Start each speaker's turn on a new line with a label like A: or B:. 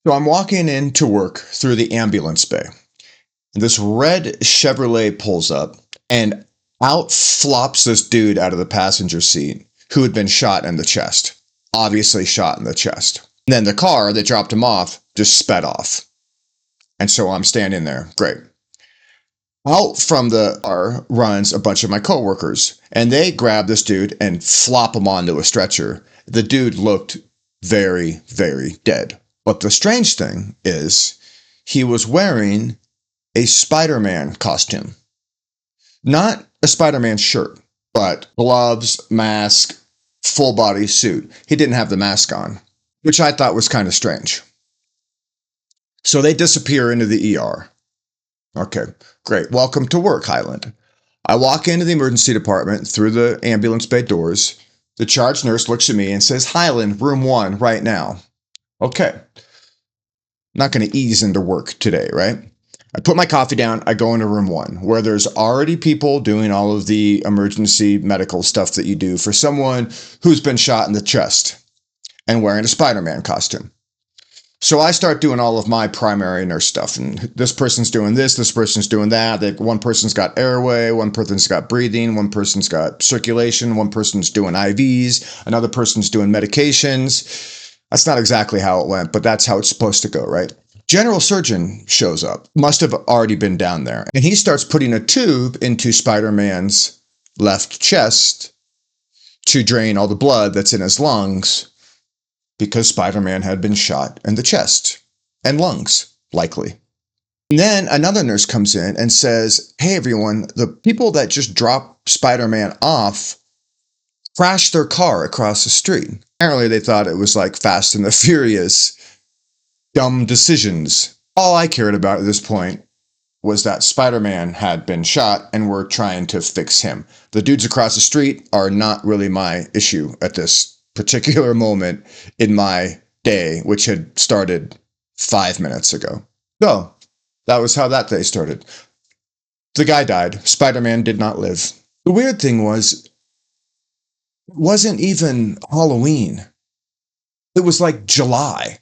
A: So I'm walking into work through the ambulance bay. And this red Chevrolet pulls up, and out flops this dude out of the passenger seat who had been shot in the chest. Obviously shot in the chest. And then the car that dropped him off just sped off. And so I'm standing there. Great. Out from the car runs a bunch of my coworkers, and they grab this dude and flop him onto a stretcher. The dude looked very, very dead. But the strange thing is, he was wearing a Spider-Man costume. Not a Spider-Man shirt, but gloves, mask, full body suit. He didn't have the mask on, which I thought was kind of strange. So they disappear into the ER. Okay, great. Welcome to work, Highland. I walk into the emergency department through the ambulance bay doors. The charge nurse looks at me and says, Highland, room 1, right now. Okay. Not going to ease into work today, right? I put my coffee down. I go into room 1, where there's already people doing all of the emergency medical stuff that you do for someone who's been shot in the chest and wearing a Spider-Man costume. So I start doing all of my primary nurse stuff, and this person's doing this person's doing that. One person's got airway, one person's got breathing, one person's got circulation, one person's doing IVs, another person's doing medications. That's not exactly how it went, but that's how it's supposed to go, right? General surgeon shows up, must have already been down there, and he starts putting a tube into Spider-Man's left chest to drain all the blood that's in his lungs, because Spider-Man had been shot in the chest and lungs, likely. And then another nurse comes in and says, hey everyone, the people that just dropped Spider-Man off crashed their car across the street. Apparently they thought it was like Fast and the Furious, dumb decisions. All I cared about at this point was that Spider-Man had been shot and we're trying to fix him. The dudes across the street are not really my issue at this particular moment in my day, which had started 5 minutes ago. So that was how that day started. The guy died. Spider-Man did not live. The weird thing was, it wasn't even Halloween. It was like July.